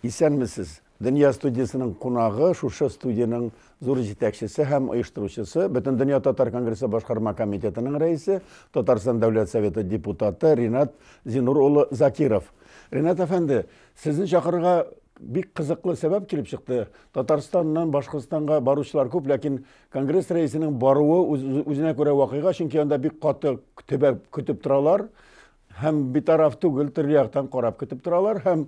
Исәнмесез. Дөнья студиясының кунагы, шушы студияның зур җитәкчесе һәм оештыручысы, Бөтен дөнья татар конгрессы башкарма комитетының рәисе, Татарстан Дәүләт Советы депутаты Ринат Зинур улы Закиров. Ринат әфәнде, сезне чакырырга бик кызыклы сәбәп килеп чыкты. Татарстаннан Башкортстанга баручылар күп, ләкин конгресс рәисенең баруы үзенә күрә вакыйга, чөнки анда бик каты көтеп торалар. Һәм битараф түгел, төрле яктан карап көтеп торалар, һәм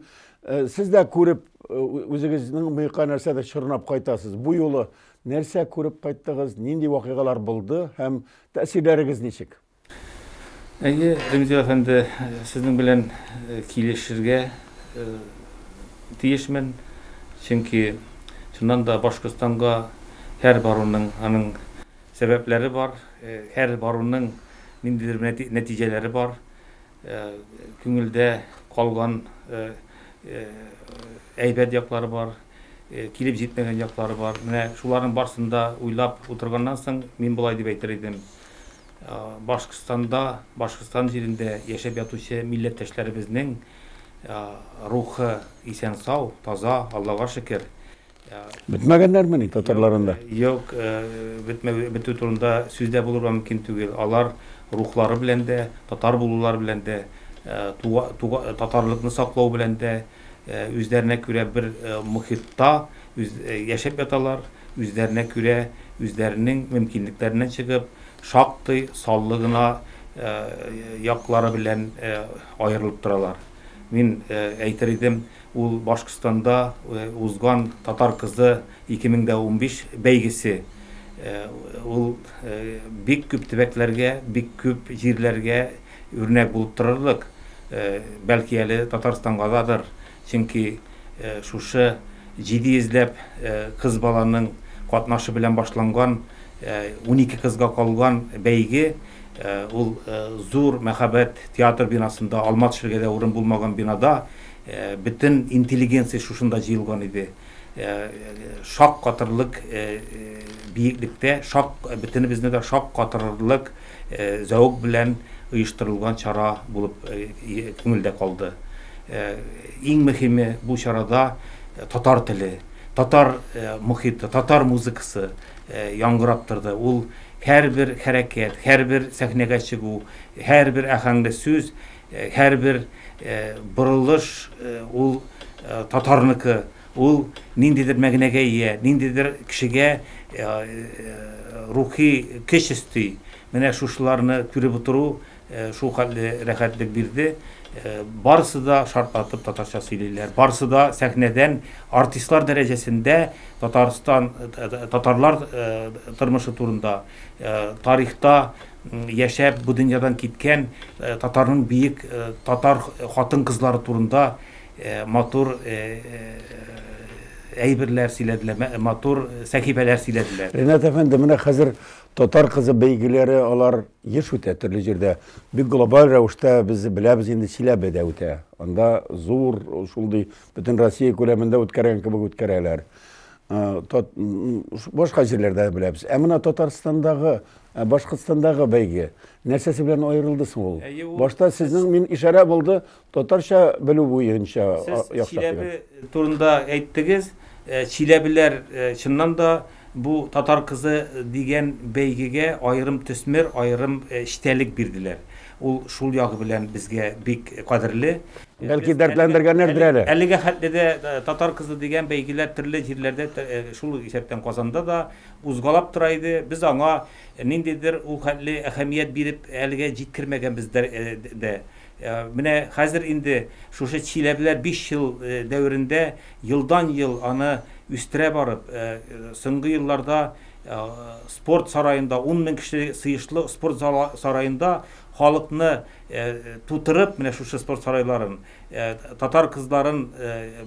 сез дә күреп үзегезнең мыйка нәрсәдә чорнап кайтасыз. Бу юлы нәрсә күреп кайттыгыз, нинди вакыйгалар булды һәм тәэсирләрегез ничек? Ремзи әфәнде, сезнең белән килешергә тиешмен, чөнки шуннан да Башкортстанга һәр баруның аның сәбәпләре бар, һәр баруның ниндидер нәтиҗәләре бар. Күңелдә калган әйбәт яклары бар, килеп җитмәгән яклары бар. Менә шуларның барсында уйлап утырганнан соң мин болай дип әйтер идем. Башкортстанда, Башкортстан җирендә яшәп ятучы милләттәшләребезнең рухы исән сау, таза, Аллага шөкер. Бетмәгәннәрме татарларында? Юк, бетү турында сүздә булырга мөмкин түгел. Алар рухлары белән дә, татар булулар белән дә, татарлыкны саклау белән дә үзләренә күрә бер мөхитта яшәп яталар, үзләренә күрә үзләренең мөмкинлекләреннән чыгып, шактый саллы гына яклары белән аерылып торалар. Мин әйтер идем, ул Башкортстанда узган татар кызы 2015 бәйгесе. Ул бик күп төбәкләргә, бик күп җирләргә үрнәк булып торырлык. Бәлки әле Татарстанга дадыр. Чөнки шушы 700 кыз баланың катнашы белән башланган 12 кызга калган бәйге, ул зур мәхәббәт театр бинасында, Алмат ширгәдә урын булмаган бинада, бөтен интеллигенция шушында җыелган иде. Шак катырлык биеклектә, бөтенебезне дә шак катырлык зәвык белән оештырылган чара булып күңелдә калды. Иң мөһиме бу чарада татар теле, татар мөхите, татар музыкасы яңгырап торды. Ул һәрбер хәрәкәт, һәрбер сәхнәгә чыгу, һәрбер әһәңле сүз, һәрбер борылыш ул татарныкы. Ул ниндидер мәгънәгә ия, ниндидер кешегә рухи көч өсти. Менә шушыларны күреп утыру шул хәтле рәхәтлек бирде. Барысы да шартлатып татарча сөйлиләр. Барысы да сәхнәдән артистлар дәрәҗәсендә татарлар тормышы турында, тарихта яшәп бу дөньядан киткән татарның биек татар хатын-кызлары турында матур әйберләр сөйләделәр, матур сәхифәләр сөйләделәр. Ринат әфәнде, менә хәзер татар кызы бәйгеләре алар еш үтә төрле җирдә. Бик глобаль рәвештә без беләбез инде Чиләбедә үтә. Анда зур шулдый бөтен Россия күләмендә үткәргән кебек үткәрәләр. Башка җирләрдә беләбез. Ә менә Татарстандагы, Башкортстандагы бәйге нәрсәсе белән аерылды соң ул? Башта сезнең мин ишарә булды, татарча белү буенча яхшы. Чиләбе турында әйттегез. Чиләбеләр чыннан да бу татар кызы дигән бәйгегә аерым төсмер, аерым эчтәлек бирделәр. Ул шул ягы белән безгә бик кадерле. Бәлки дәртләндергәннәрдер әле. Әлегә хәтледә татар кызы дигән бәйгеләр төрле җирләрдә шул исәптән Казанда да узгалап тора иде. Без аңа ниндидер ул хәтле әһәмият биреп әлегә җиткермәгәнбез дә. Менә хәзер инде шушы Чиләбеләр 5 ел дәверендә елдан-ел аны үстерә барып, соңгы елларда спорт сарайында 10 мең кеше сыйышлы спорт сарайында халыкны тутырып, менә шушы спорт сарайларын, татар кызларын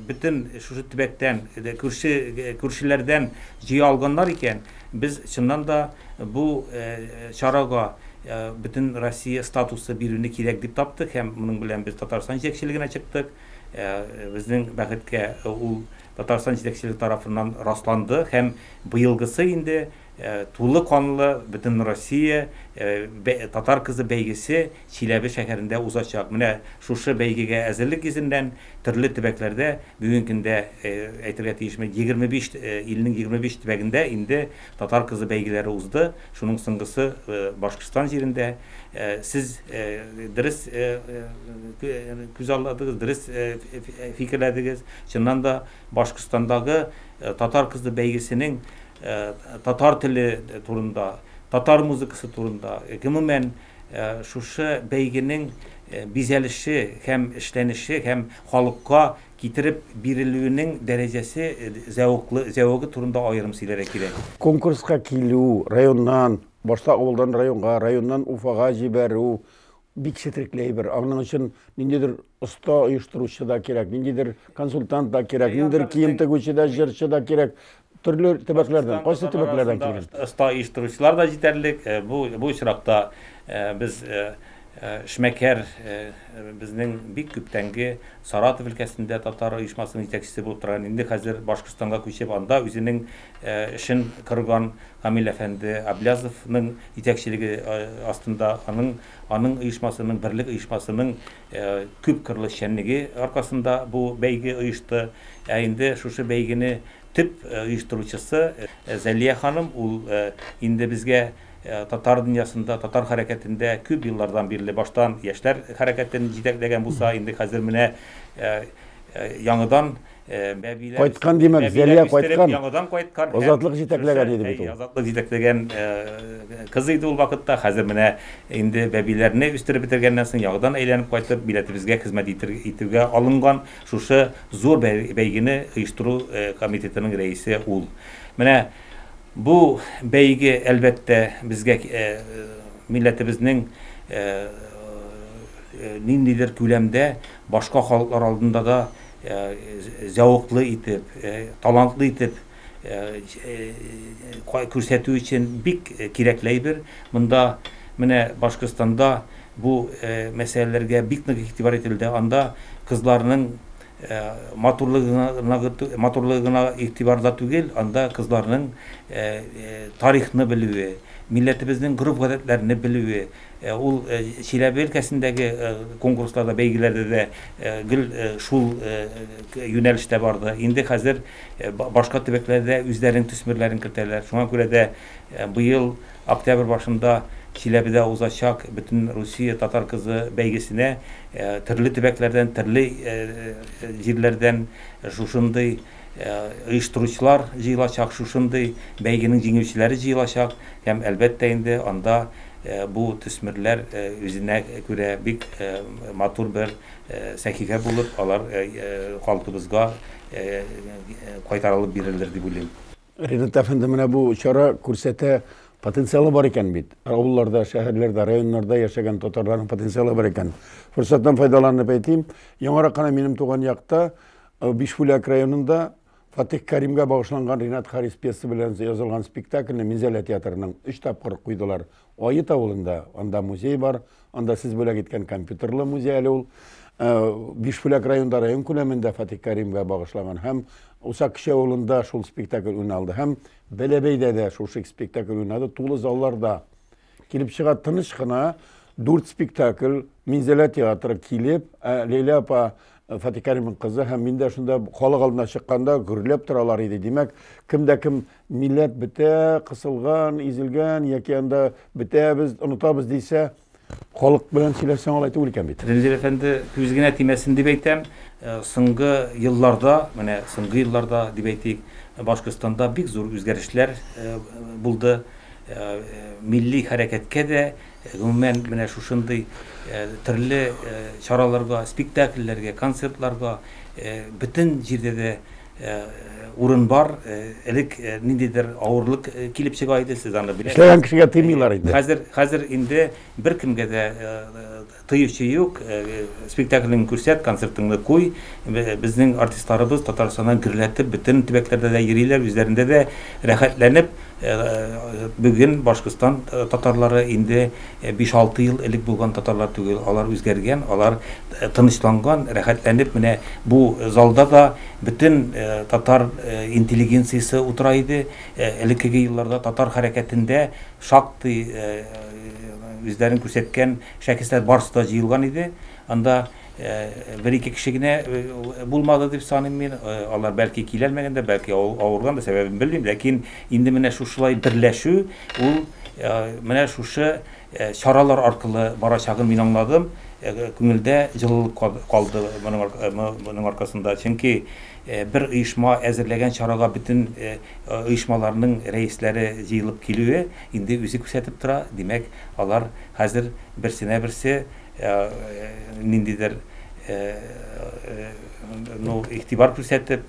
бөтен шушы төбәктән, күршеләрдән җыя алганнар икән. Без чыннан да бу чарага бөтен Россия статусы бирүне кирәк дип таптык һәм моның белән без Татарстан җитәкчелегенә чыктык. Безнең бәхеткә ул Татарстан җитәкчелеге тарафыннан расланды һәм быелгысы инде тулы канлы бөтен Россия татар кызы бәйгесе Чиләбе шәһәрендә узачак. Менә шушы бәйгегә әзерлек йөзеннән төрле төбәкләрдә бүгенге көндә әйтергә тиешме 25 илнең 25 төбәгендә инде татар кызы бәйгеләре узды. Шуның соңгысы Башкортстан җирендә. Сез дөрес күз алдыгыз, дөрес фикерләдегез. Чыннан да Башкортстандагы татар кызы бәйгесенең татар теле турында, татар музыкасы турында, гомумән шушы бәйгенең бизәлеше һәм эшләнеше һәм халыкка китереп бирелүенең дәрәҗәсе зәвыгы турында аерым сөйләргә кирәк. Конкурска килү, районнан, башта авылдан районга, районнан Уфага җибәрү бик четерекле бер. Аның өчен ниндидер оста оештыручы да кирәк, ниндидер консультант да кирәк, ниндидер кием тегүче да, җырчы да кирәк. Төрле төбәкләрдән, кайсы төбәкләрдән килгән? Оста оештыручылар да җитәрлек. Бу очракта без Шмәкәр безнең бик күптәнге Саратов өлкәсендә татар оешмасының җитәкчесе булып торган. Инде хәзер Башкортстанга күчеп анда үзенең эшен кырган Камил әфәнде Аблязовның җитәкчелеге астында аның оешмасының, берлек оешмасының күп кырлы эшчәнлеге аркасында бу бәйге оешты. Инде шушы бәйгене төп оештыручысы Зәлия ханым, ул инде безгә татар дөньясында, татар хәрәкәтендә күп еллардан бирле баштан яшьләр хәрәкәтен җитәкләгән булса, инде хәзер менә яңадан кайткан димәк, Зәлия кайткан. Яңадан кайткан. Азатлык җитәкләгән иде бит ул. Азатлык җитәкләгән кыз иде ул вакытта. Хәзер менә инде бәбиләрне үстереп бетергәннән соң яңадан әйләнеп кайтып, милләтебезгә хезмәт итәргә алынган шушы зур бәйгене оештыру комитетының рәисе ул. Менә бу бәйге әлбәттә безгә милләтебезнең ниндидер күләмдә башка халыклар алдында да зәвыклы итеп, талантлы итеп күрсәтү өчен бик кирәкле бер. Монда менә Башкортстанда бу мәсьәләләргә бик нык игътибар ителде. Анда кызларның матурлыгына игътибарда түгел, анда кызларның тарихны белүе, милләтебезнең гореф-гадәтләрне белүе, ул Чиләбе өлкәсендәге конкурсларда, бәйгеләрдә дә гел шул юнәлештә барды. Инде хәзер башка төбәкләрдә үзләренең төсмерләрен кертәләр. Шуңа күрә дә быел октябрь башында Чиләбедә узачак бөтен Русия татар кызы бәйгесенә төрле төбәкләрдән, төрле җирләрдән шушындый оештыручылар җыелачак, шушындый бәйгенең җиңүчеләре җыелачак. Һәм әлбәттә инде анда бу төсмерләр үзенә күрә бик матур бер сәхифә булып, алар халкыбызга кайтарылып бирелер дип уйлыйм. Ринат әфәнде, менә бу чара күрсәтә, потенциалы бар икән бит. Авылларда, шәһәрләрдә, районнарда яшәгән татарларның потенциалы бар икән. Форсаттан файдаланып әйтим, яңарак кына минем туган якта, Бишбүләк районында Фатих Кәримгә багышланган Ринат Харис пьесы белән язылган спектакльне Минзәлә театрының 3 тапкыр куйдылар. Айыт авылында, анда музей бар, анда сез бүләк иткән компьютерлы музей әле ул. Бишбүләк районында район күләмендә Фатих Кәримгә багышланган һәм Усак кеше авылында шул спектакль уйналды һәм Бәләбәйдә дә шул спектакль уйнады. Тулы залларда килеп чыга, тыныч кына 4 спектакль Минзәлә театры килеп, Лейла апа Фатих Кәримнең кызы һәм мин дә шунда халык алдына чыкканда гөрләп торалар иде. Димәк, кемдә кем милләт бетә, кысылган, изелгән, яки анда бетәбез, онытабыз дисә, халык белән сөйләсәң алай түгел икән бит. Рензил әфәнде күзгенә тимәсен дип әйтәм. Соңгы елларда, менә соңгы елларда дип әйтик, Башкортстанда бик зур үзгәрешләр булды. Милли хәрәкәткә дә гомумән менә шушындый төрле чараларга, спектакльләргә, концертларга бөтен җирдә дә урын бар. Элек ниндидер авырлык килеп чыга иде, сез аны беләсез. Эшләгән кешегә тыймыйлар инде. Хәзер инде бер кемгә дә тыючы юк. Спектакльне күрсәт, концертыңны куй. Безнең артистларыбыз Татарстаннан гөрләтеп, бөтен төбәкләрдә дә йөриләр, үзләрендә дә рәхәтләнеп Бүген Башкортстан татарлары инде 5-6 ел элек булган татарлар түгел, алар үзгәргән, алар тынычланган, рәхәтләнеп менә бу залда да бөтен татар интеллигенциясе утыра иде. Элеккеге елларда татар хәрәкәтендә шактый үзләрен күрсәткән шәкертләр барысы да җыелган иде. Анда bir-iki kişi gene bulmadı diп саныйм мин. Алар бәлки киләлмәгәндә, бәлки авырган да сәбәбен белмим, ләкин инде менә шушылай берләшү, ул менә шушы чаралар аркылы барачагын мин аңладым. Күңелдә җылылык калды моның аркасында. Чөнки bir оешма әзерләгән чарага бөтен оешмаларның рәисләре җыелып килүе инде үзе күрсәтеп тора. Димәк, алар хәзер берсенә берсе ниндидер игътибар күрсәтеп,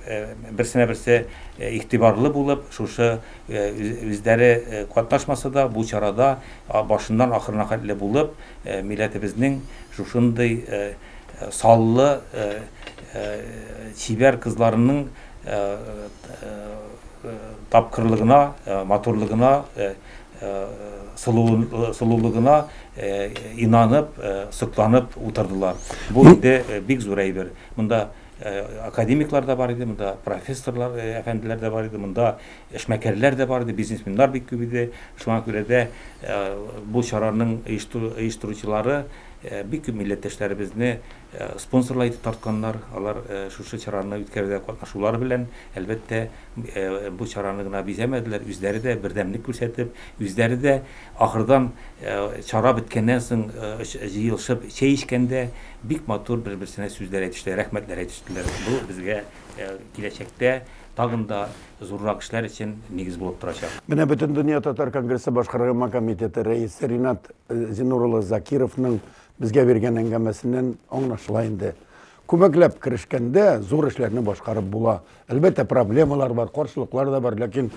берсенә берсе игътибарлы булып, шушы үзләре катнашмаса да, бу чарада башыннан ахырына хәтле булып, милләтебезнең шушындый саллы чибәр кызларының тапкырлыгына, матурлыгына, сылулыгына инанып, сокланып утырдылар. Бу инде бик зур әйбер. Монда академиклар да бар иде, монда профессорлар, әфәнделәр дә бар иде, монда эшмәкәрләр дә бар иде, бизнесменнар бик күп иде. Шуңа күрә дә бу чараның оештыручылары бик күп милләттәшләребезне спонсорлай итеп тартканнар. Алар шушы чараны үткәрүдә катнашулары белән, әлбәттә, бу чараны гына бизәмәделәр, үзләре дә бердәмлек күрсәтеп, үзләре дә ахырдан чара беткәннән соң җыелышып чәй эчкәндә бик матур бер-берсенә сүзләр әйтештеләр, рәхмәтләр әйтештеләр. Бу безгә киләчәктә тагын да зуррак эшләр өчен нигез булып торачак. Менә бөтен дөнья татар конгрессы башкарма комитеты рәисе Ринат Зинурулы Закировның безгә биргән әңгәмәсеннән аңлашыла инде. Күмәкләп керешкәндә зур эшләрне башкарып була. Әлбәттә, проблемалар бар, каршылыклар да бар, ләкин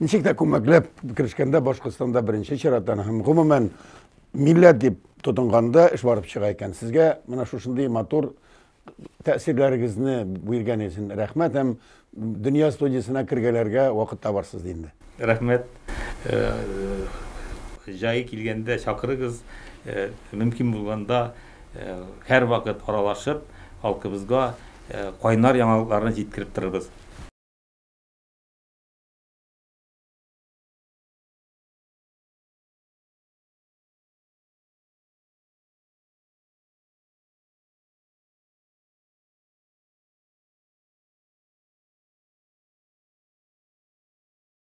ничек тә күмәкләп керешкәндә Башкортстанда беренче чираттан һәм гомумән милләт дип тотынганда эш барып чыга икән. Сезгә менә шушындый матур тәэсирләрегезне биргән өчен рәхмәт, һәм дөнья студиясына кергәләргә вакыт табарсыз инде. Рәхмәт. Җай килгәндә чакырыгыз, мөмкин булганда һәр вакыт аралашып, халкыбызга кайнар яңалыкларны җиткереп торырбыз.